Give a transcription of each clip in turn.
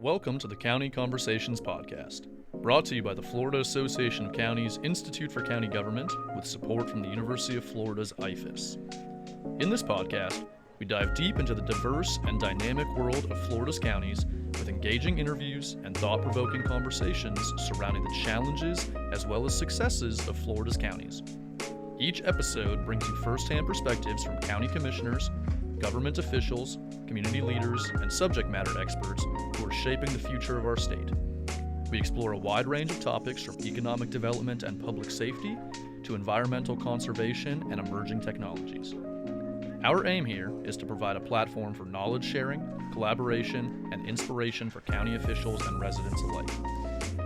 Welcome to the County Conversations Podcast, brought to you by the Florida Association of Counties Institute for County Government with support from the University of Florida's IFAS. In this podcast, we dive deep into the diverse and dynamic world of Florida's counties with engaging interviews and thought-provoking conversations surrounding the challenges as well as successes of Florida's counties. Each episode brings you first-hand perspectives from county commissioners, government officials, community leaders, and subject matter experts who are shaping the future of our state. We explore a wide range of topics from economic development and public safety to environmental conservation and emerging technologies. Our aim here is to provide a platform for knowledge sharing, collaboration, and inspiration for county officials and residents alike.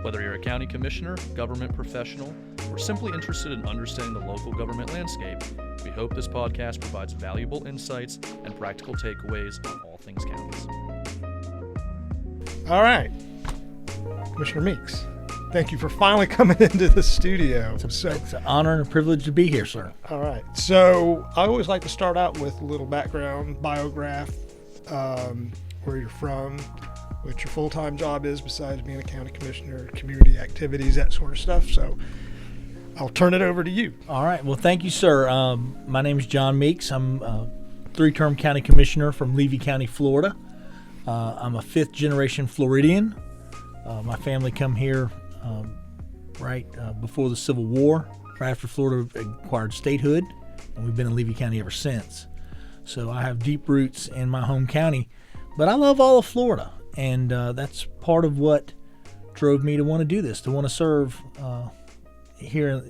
Whether you're a county commissioner, government professional, or simply interested in understanding the local government landscape, we hope this podcast provides valuable insights and practical takeaways on all things counties. All right, Commissioner Meeks, thank you for finally coming into the studio. It's an honor and a privilege to be here, sir. All right, so I always like to start out with a little background, biograph, where you're from, what your full-time job is besides being a county commissioner, community activities, that sort of stuff. So I'll turn it over to you. All right. Well, thank you, sir. My name is John Meeks. I'm a three-term county commissioner from Levy County, Florida. I'm a fifth-generation Floridian. My family come here right before the Civil War, right after Florida acquired statehood, and we've been in Levy County ever since. So I have deep roots in my home county, but I love all of Florida, and that's part of what drove me to want to do this, to want to serve here,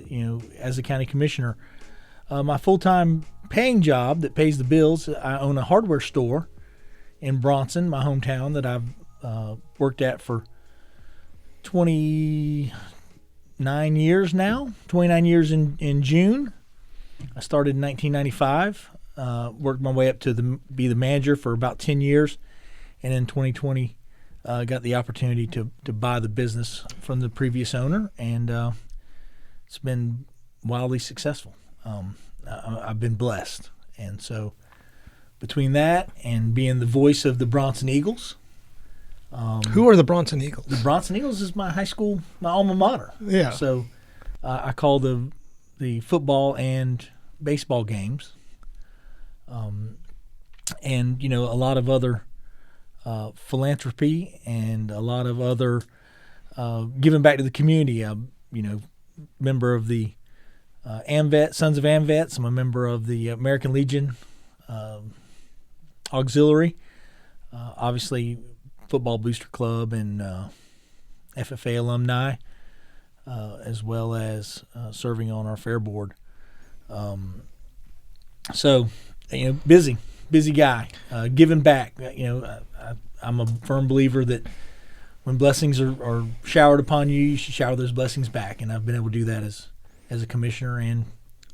as a county commissioner. My full-time paying job that pays the bills, I own a hardware store in Bronson, my hometown, that I've worked at for 29 years now, 29 years in June. I started in 1995, worked my way up to be the manager for about 10 years, and in 2020 got the opportunity to buy the business from the previous owner, and it's been wildly successful. I've been blessed. And so between that and being the voice of the Bronson Eagles. Who are the Bronson Eagles? The Bronson Eagles is my high school, my alma mater. Yeah. So I call the football and baseball games. And, a lot of other philanthropy and a lot of other giving back to the community. Member of the AMVET, Sons of AMVETs. I'm a member of the American Legion Auxiliary, obviously Football Booster Club and FFA alumni, as well as serving on our fair board. So, busy guy, giving back. I'm a firm believer that when blessings are showered upon you, you should shower those blessings back. And I've been able to do that as a commissioner and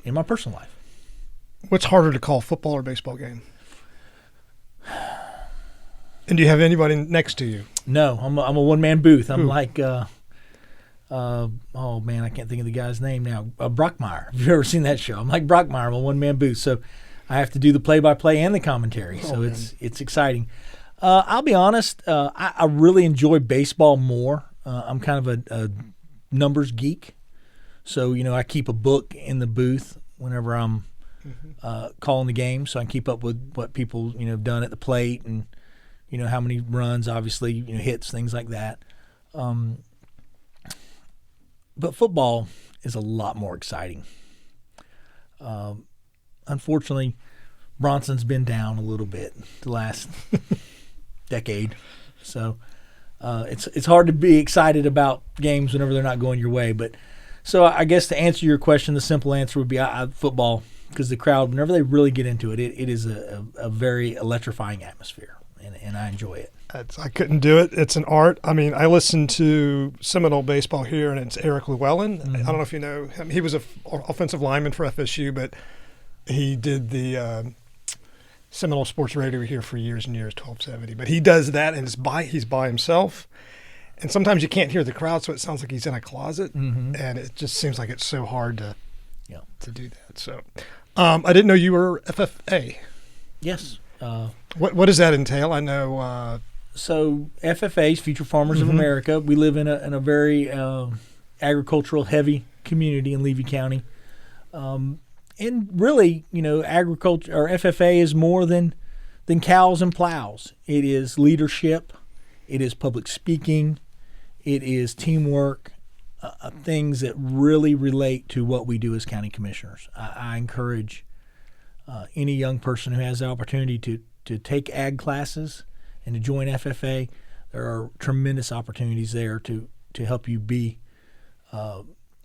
in my personal life. What's harder to call, football or baseball game? And do you have anybody next to you? No, I'm a one-man booth. I'm like, oh man, I can't think of the guy's name now. Brockmeyer. Have you ever seen that show? I'm like Brockmeyer. I'm a one-man booth. So I have to do the play-by-play and the commentary. So it's exciting. I'll be honest, I really enjoy baseball more. I'm kind of a numbers geek. So, I keep a book in the booth whenever I'm calling the game, so I can keep up with what people, have done at the plate and, how many runs, obviously, hits, things like that. But football is a lot more exciting. Unfortunately, Bronson's been down a little bit the last decade, so it's hard to be excited about games whenever they're not going your way. But so I guess to answer your question, the simple answer would be football, because the crowd, whenever they really get into it, it is a very electrifying atmosphere, and I enjoy it. I couldn't do it. It's an art. I mean, I listen to Seminole baseball here, and it's Eric Llewellyn. Mm-hmm. I don't know if you know him. He was an offensive lineman for FSU, but he did the Seminole Sports Radio here for years and years, 1270. But he does that, and he's by himself. And sometimes you can't hear the crowd, so it sounds like he's in a closet. Mm-hmm. And it just seems like it's so hard to do that. So I didn't know you were FFA. Yes. What does that entail? I know So FFAs, Future Farmers of America, we live in a very agricultural heavy community in Levy County. And really, agriculture or FFA is more than cows and plows. It is leadership. It is public speaking. It is teamwork, things that really relate to what we do as county commissioners. I encourage any young person who has the opportunity to take ag classes and to join FFA. There are tremendous opportunities there to help you be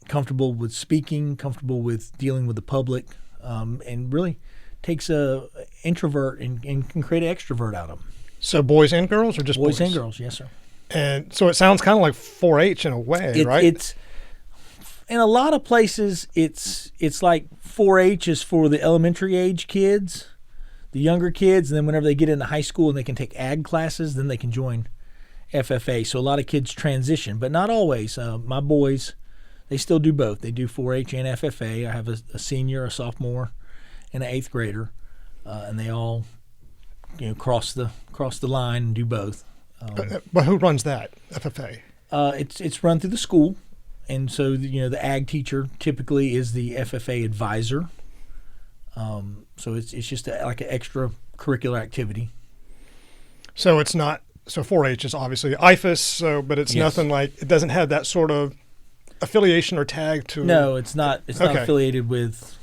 comfortable with speaking, comfortable with dealing with the public, and really takes a introvert and can create an extrovert out of them. So boys and girls, or just boys? Boys and girls, yes, sir. And so it sounds kind of like 4-H in a way, right? It's in a lot of places. It's like 4-H is for the elementary age kids, the younger kids, and then whenever they get into high school and they can take ag classes, then they can join FFA. So a lot of kids transition, but not always. My boys, they still do both. They do 4-H and FFA. I have a senior, a sophomore, and an 8th grader, and they all cross the line and do both. But who runs that, FFA? It's run through the school, and so the ag teacher typically is the FFA advisor. So it's just like an extra curricular activity. So it's not. So 4-H is obviously IFAS. But it's nothing like, it doesn't have that sort of affiliation or tag to. No, it's not. It's not affiliated with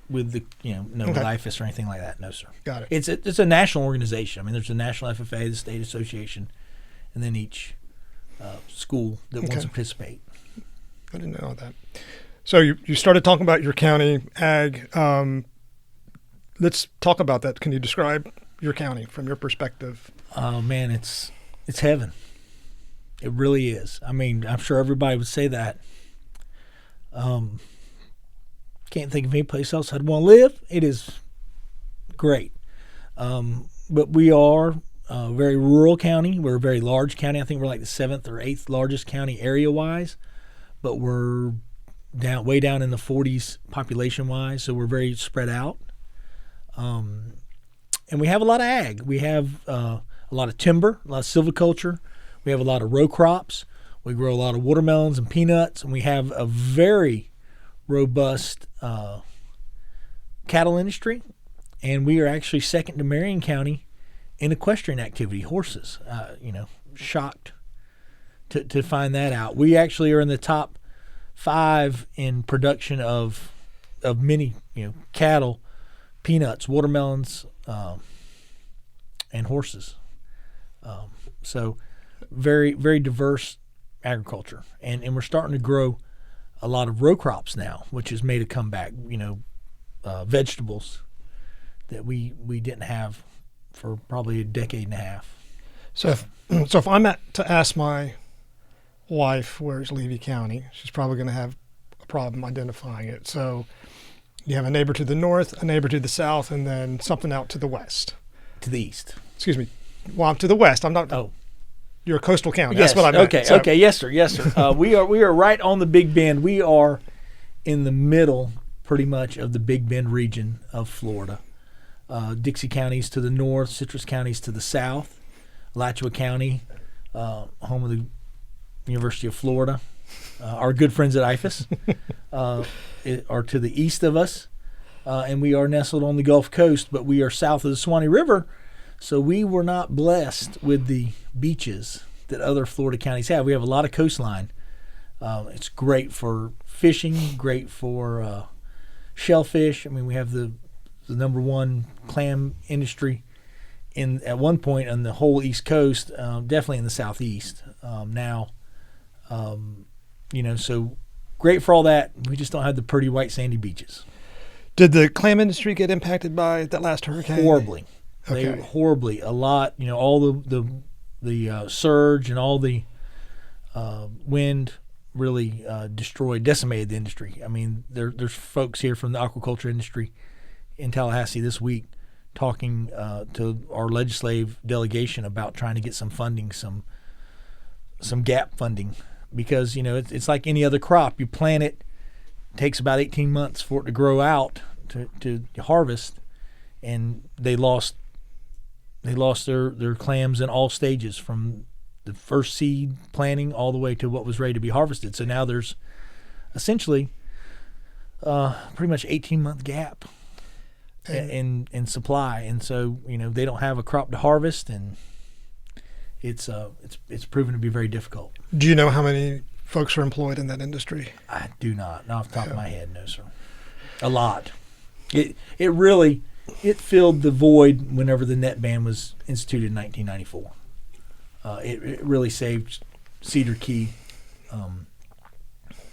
the with IFAS or anything like that. No, sir. Got it. It's a national organization. I mean, there's a national FFA, the state association, and then each school that wants to participate. I didn't know that. So you started talking about your county ag. Let's talk about that. Can you describe your county from your perspective? Oh man, it's heaven. It really is. I mean, I'm sure everybody would say that. Can't think of any place else I'd want to live. It is great. But we are a very rural county. We're a very large county. I think we're like the 7th or 8th largest county area-wise, but we're way down in the 40s population-wise, so we're very spread out. And we have a lot of ag. We have a lot of timber, a lot of silviculture. We have a lot of row crops. We grow a lot of watermelons and peanuts, and we have a very robust cattle industry, and we are actually second to Marion County in equestrian activity, horses. Shocked to find that out. We actually are in the top 5 in production of many cattle, peanuts, watermelons, and horses. So very, very diverse agriculture, and we're starting to grow a lot of row crops now, which has made a comeback. Vegetables that we didn't have for probably a decade and a half. So if I'm to ask my wife where's Levy County, she's probably going to have a problem identifying it. So you have a neighbor to the north, a neighbor to the south, and then something out to the west. To the east. Excuse me. Well, I'm to the west. I'm not. Oh. You're a coastal county. Yes. That's what I meant. Okay. Okay. Yes, sir. Yes, sir. We are right on the Big Bend. We are in the middle, pretty much, of the Big Bend region of Florida. Dixie County's to the north, Citrus County's to the south, Alachua County, home of the University of Florida. Our good friends at IFAS are to the east of us, and we are nestled on the Gulf Coast, but we are south of the Suwannee River. So we were not blessed with the beaches that other Florida counties have. We have a lot of coastline. It's great for fishing, great for shellfish. I mean, we have the number one clam industry at one point on the whole East Coast, definitely in the Southeast now. So great for all that. We just don't have the pretty white sandy beaches. Did the clam industry get impacted by that last hurricane? Horribly. Okay. Horribly. A lot. All the surge and all the wind really decimated the industry. I mean, there's folks here from the aquaculture industry in Tallahassee this week talking to our legislative delegation about trying to get some funding, some gap funding, because it's like any other crop. You plant it takes about 18 months for it to grow out to harvest, and they lost they lost their clams in all stages, from the first seed planting all the way to what was ready to be harvested. So now there's essentially pretty much 18-month gap in supply, and so they don't have a crop to harvest, and it's proven to be very difficult. Do you know how many folks are employed in that industry? I do not off the top of my head, no sir. A lot. It really filled the void whenever the net ban was instituted in 1994. It really saved Cedar Key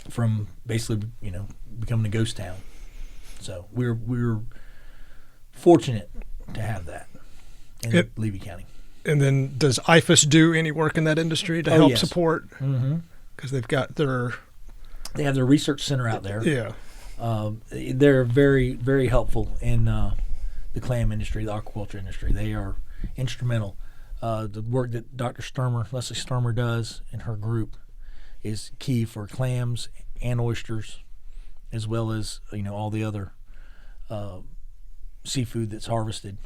from basically becoming a ghost town. So we're fortunate to have that in Levy County. And then does IFAS do any work in that industry to help yes. support? Mm-hmm. Because they have their research center out there. Yeah. They're very, very helpful in the clam industry, the aquaculture industry. They are instrumental. The work that Dr. Leslie Sturmer does in her group is key for clams and oysters, as well as all the other seafood that's harvested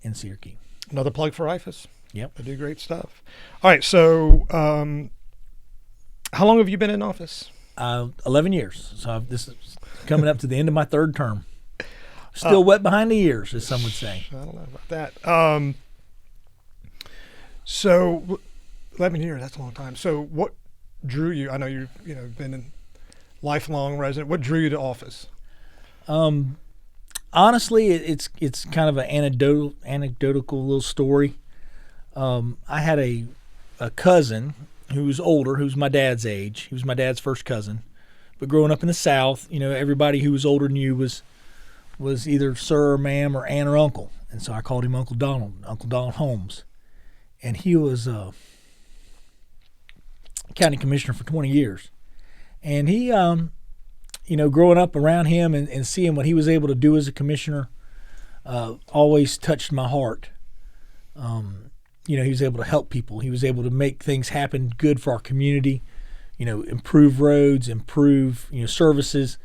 in Cedar Key. Another plug for IFAS. Yep. They do great stuff. All right, so how long have you been in office? 11 years. So this is coming up to the end of my third term. Still wet behind the ears, as some would say. I don't know about that. So 11 years, that's a long time. So what drew you? I know you've been a lifelong resident. What drew you to office? Honestly, it's kind of an anecdotal little story. I had a cousin who was older, who's my dad's age. He was my dad's first cousin. But growing up in the South, everybody who was older than you was either sir or ma'am or aunt or uncle. And so I called him Uncle Donald Holmes. And he was county commissioner for 20 years. And he, growing up around him and seeing what he was able to do as a commissioner always touched my heart. He was able to help people. He was able to make things happen good for our community, improve roads, improve, services,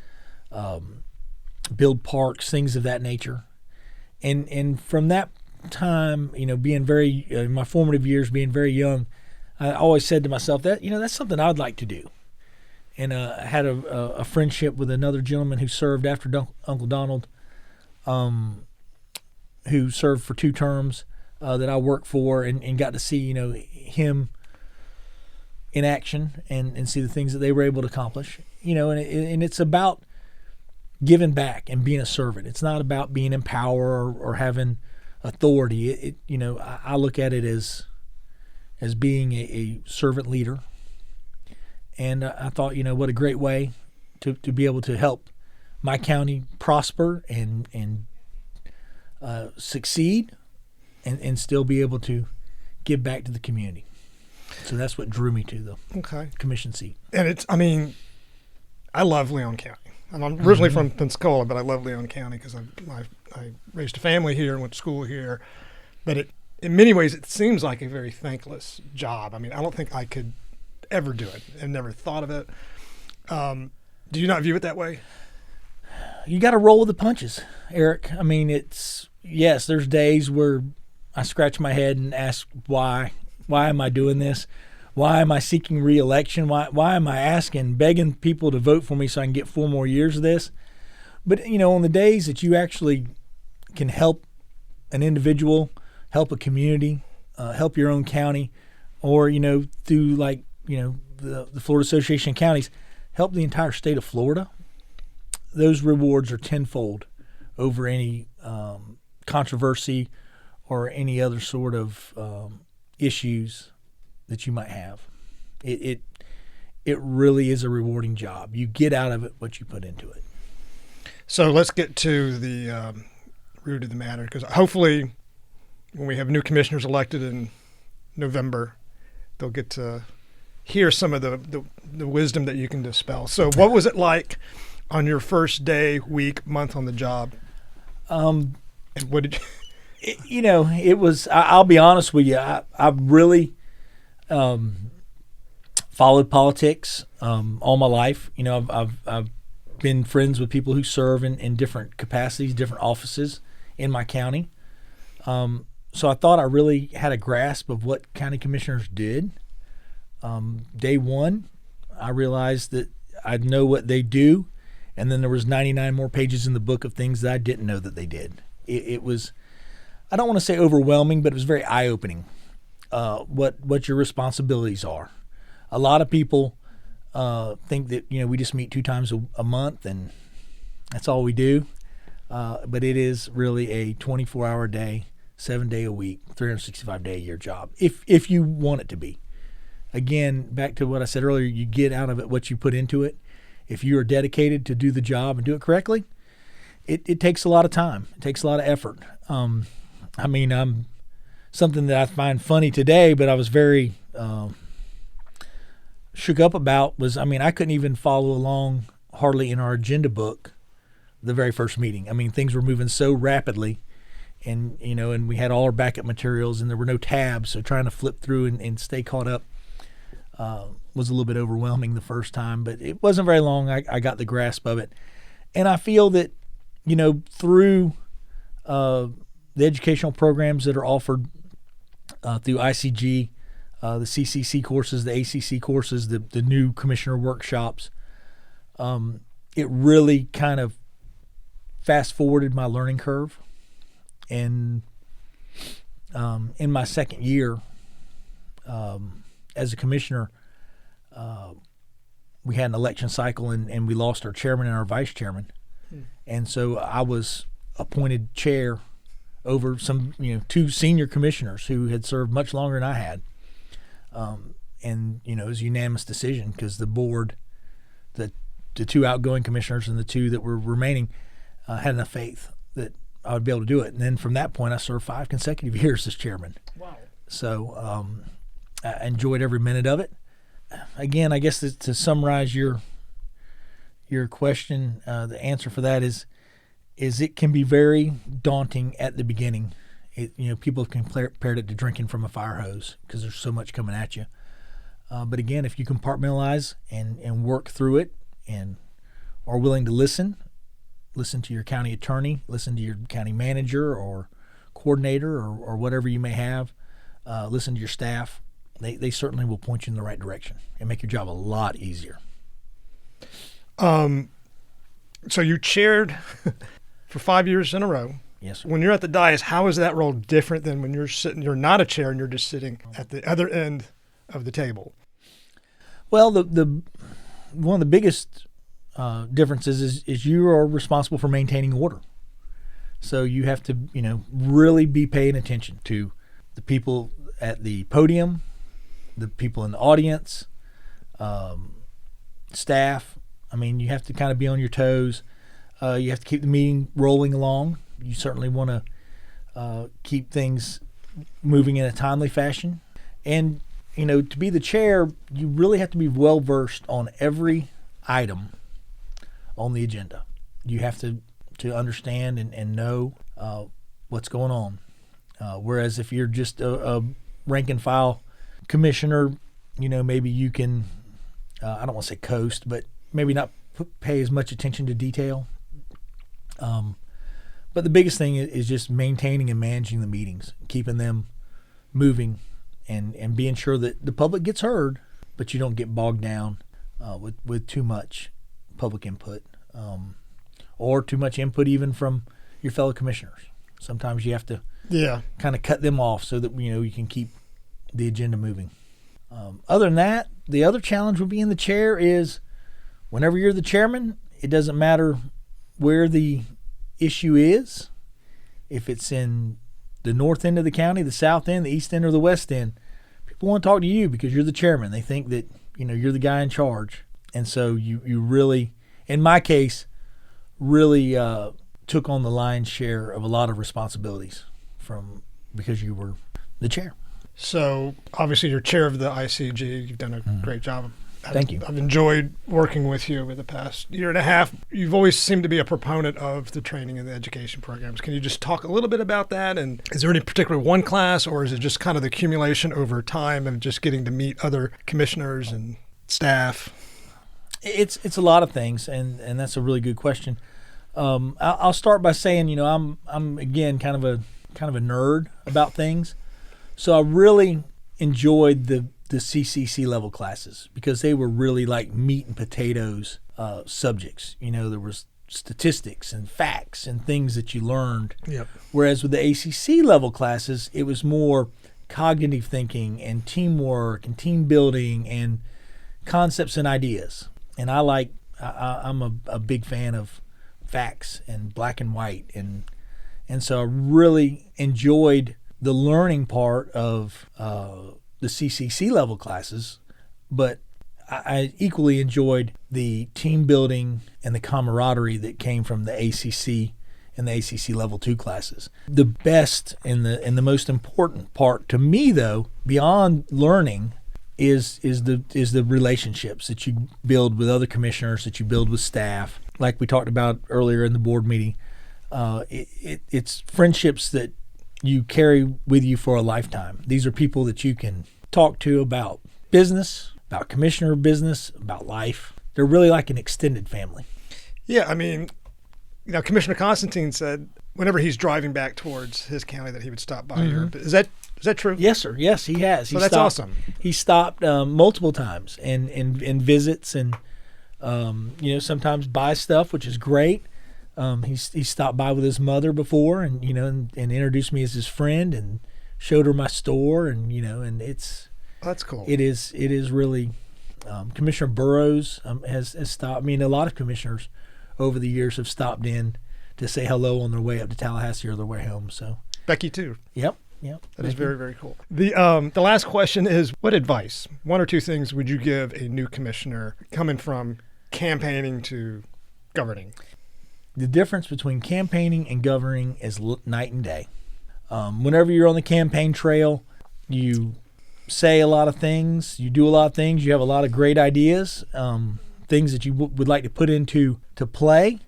build parks, things of that nature. And from that time, being very, in my formative years, being very young, I always said to myself that, that's something I'd like to do. And I had a friendship with another gentleman who served after Uncle Donald, who served for 2 terms that I worked for, and got to see, him in action and see the things that they were able to accomplish. And it's about giving back and being a servant. It's not about being in power or having authority. I look at it as being a servant leader. And I thought, what a great way to be able to help my county prosper and succeed and still be able to give back to the community. So that's what drew me to the commission seat. And I love Leon County. I'm originally from Pensacola, but I love Leon County because I raised a family here and went to school here. But in many ways, it seems like a very thankless job. I don't think I could ever do it and never thought of it. Do you not view it that way? You got to roll with the punches, Eric. Yes, there's days where I scratch my head and ask why am I doing this? Why am I seeking re-election? Why am I begging people to vote for me so I can get 4 more years of this? But, on the days that you actually can help an individual, help a community, help your own county, or, through the Florida Association of Counties, help the entire state of Florida, those rewards are tenfold over any controversy or any other sort of issues that you might have. It really is a rewarding job. You get out of it what you put into it. So let's get to the root of the matter, because hopefully when we have new commissioners elected in November, they'll get to hear some of the wisdom that you can dispel. So what was it like on your first day, week, month on the job? And what did you... it was, I'll be honest with you, I really followed politics all my life. I've been friends with people who serve in different capacities, different offices in my county. So I thought I really had a grasp of what county commissioners did. Day one, I realized that I'd know what they do, and then there was 99 more pages in the book of things that I didn't know that they did. It was, I don't want to say overwhelming, but it was very eye-opening what your responsibilities are. A lot of people think that we just meet 2 times a month and that's all we do, but it is really a 24-hour day, 7-day a week, 365-day a year job if you want it to be. Again, back to what I said earlier, you get out of it what you put into it. If you are dedicated to do the job and do it correctly, it takes a lot of time. It takes a lot of effort. I'm something that I find funny today, but I was very shook up about was, I couldn't even follow along hardly in our agenda book the very first meeting. Things were moving so rapidly, and we had all our backup materials, and there were no tabs, so trying to flip through and stay caught up was a little bit overwhelming the first time, but it wasn't very long. I got the grasp of it. And I feel that, through the educational programs that are offered through ICG, the CCC courses, the ACC courses, the new commissioner workshops, it really kind of fast forwarded my learning curve. And in my second year as a commissioner, we had an election cycle and we lost our chairman and our vice chairman. And so I was appointed chair over some, 2 senior commissioners who had served much longer than I had. And it was a unanimous decision because the board, the 2 outgoing commissioners and the 2 that were remaining had enough faith that I would be able to do it. And then from that point, I served 5 consecutive years as chairman. Wow. So I enjoyed every minute of it. Again, I guess to summarize your question, the answer for that is it can be very daunting at the beginning. People can compare it to drinking from a fire hose because there's so much coming at you. But again, if you compartmentalize and work through it and are willing to listen to your county attorney, listen to your county manager or coordinator or whatever you may have, listen to your staff, they certainly will point you in the right direction and make your job a lot easier. So you chaired for 5 years in a row. Yes, sir. When you're at the dais, how is that role different than when you're not a chair and you're just sitting at the other end of the table? Well, the one of the biggest differences is you are responsible for maintaining order. So you have to, really be paying attention to the people at the podium, the people in the audience, staff. You have to kind of be on your toes. You have to keep the meeting rolling along. You certainly want to keep things moving in a timely fashion. And, to be the chair, you really have to be well versed on every item on the agenda. You have to understand and know what's going on. Whereas if you're just a rank and file commissioner, maybe you can, I don't want to say coast, but maybe not pay as much attention to detail. But the biggest thing is just maintaining and managing the meetings, keeping them moving and being sure that the public gets heard, but you don't get bogged down with too much public input or too much input even from your fellow commissioners. Sometimes you have to kind of cut them off so that you can keep the agenda moving. Other than that, the other challenge with being the chair is whenever you're the chairman, it doesn't matter where the issue is. If it's in the north end of the county, the south end, the east end, or the west end, people want to talk to you because you're the chairman. They think that you're the guy in charge. And so you really, in my case, really took on the lion's share of a lot of responsibilities because you were the chair. So obviously you're chair of the ICG. You've done a great job. Thank you. I've enjoyed working with you over the past year and a half. You've always seemed to be a proponent of the training and the education programs. Can you just talk a little bit about that? And is there any particular one class, or is it just kind of the accumulation over time and just getting to meet other commissioners and staff? It's a lot of things, and that's a really good question. I'll start by saying, I'm again kind of kind of a nerd about things. So I really enjoyed the CCC level classes because they were really like meat and potatoes subjects. There was statistics and facts and things that you learned. Yep. Whereas with the ACC level classes, it was more cognitive thinking and teamwork and team building and concepts and ideas. And I'm a big fan of facts and black and white, and so I really enjoyed the learning part of the CCC level classes, but I equally enjoyed the team building and the camaraderie that came from the ACC and the ACC level 2 classes. The best and the most important part to me, though, beyond learning, is the relationships that you build with other commissioners, that you build with staff. Like we talked about earlier in the board meeting, it's friendships that you carry with you for a lifetime. These are people that you can talk to about business, about commissioner business, about life. They're really like an extended family. Yeah, I mean, Commissioner Constantine said whenever he's driving back towards his county that he would stop by here. Is that true? Yes, sir. Yes, he has. So that's awesome. He stopped multiple times and visits and sometimes buys stuff, which is great. He stopped by with his mother before and introduced me as his friend and showed her my store and it's. That's cool. It is really. Commissioner Burrows has stopped. I mean, a lot of commissioners over the years have stopped in to say hello on their way up to Tallahassee or their way home. So Becky too. Yep. That is very, very cool. The last question is, what advice, one or two things, would you give a new commissioner coming from campaigning to governing? The difference between campaigning and governing is night and day. Whenever you're on the campaign trail, you say a lot of things, you do a lot of things, you have a lot of great ideas, things that you would like to put into play.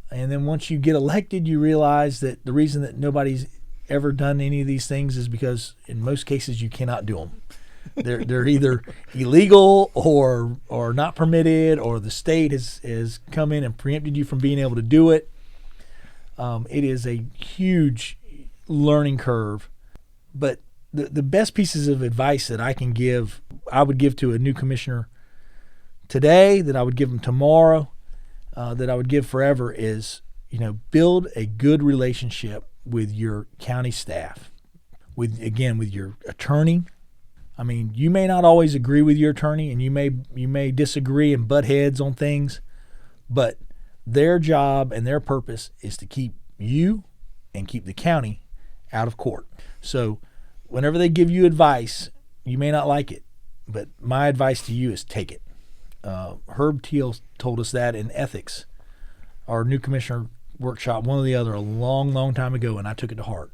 And then once you get elected, you realize that the reason that nobody's ever done any of these things is because in most cases you cannot do them. They're either illegal or not permitted, or the state has come in and preempted you from being able to do it. It is a huge learning curve. But the best pieces of advice that I would give to a new commissioner today, that I would give them tomorrow, that I would give forever is, build a good relationship with your county staff, with your attorney. I mean, you may not always agree with your attorney, and you may disagree and butt heads on things, but their job and their purpose is to keep you and keep the county out of court. So whenever they give you advice, you may not like it, but my advice to you is take it. Herb Teal told us that in ethics, our new commissioner workshop, one or the other, a long, long time ago, and I took it to heart.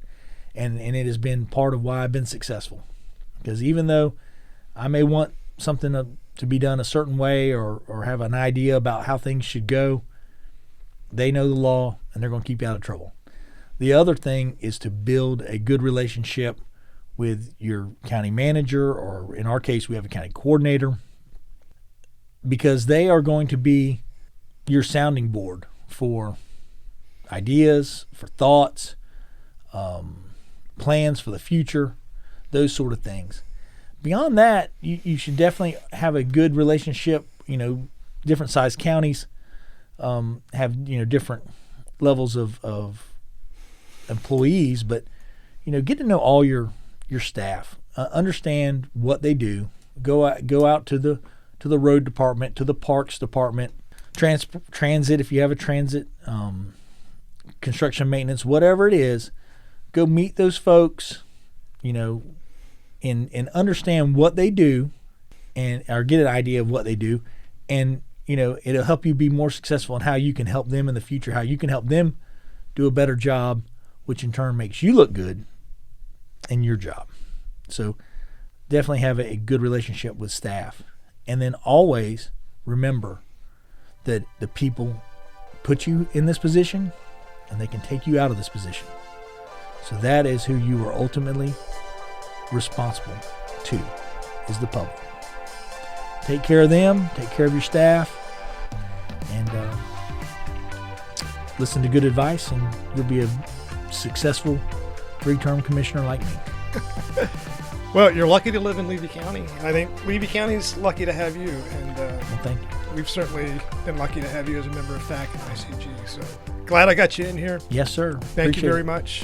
And it has been part of why I've been successful. Because even though I may want something to be done a certain way or have an idea about how things should go, they know the law and they're going to keep you out of trouble. The other thing is to build a good relationship with your county manager, or in our case, we have a county coordinator, because they are going to be your sounding board for ideas, for thoughts, plans for the future, those sort of things. Beyond that, you should definitely have a good relationship. Different size counties have different levels of employees, but get to know all your staff, understand what they do. Go out to the road department, to the parks department, transit if you have a transit, construction maintenance, whatever it is. Go meet those folks, and understand what they do, or get an idea of what they do, and it'll help you be more successful in how you can help them in the future, how you can help them do a better job, which in turn makes you look good in your job. So definitely have a good relationship with staff. And then always remember that the people put you in this position and they can take you out of this position. So that is who you are ultimately responsible to, is the public. Take care of them, take care of your staff, and listen to good advice, and you'll be a successful three-term commissioner like me. Well, you're lucky to live in Levy County. I think Levy County's lucky to have you, and Well, thank you. we've certainly been lucky to have you as a member of FAC and ICG. So glad I got you in here. Yes, sir. Thank you Appreciate very it. much.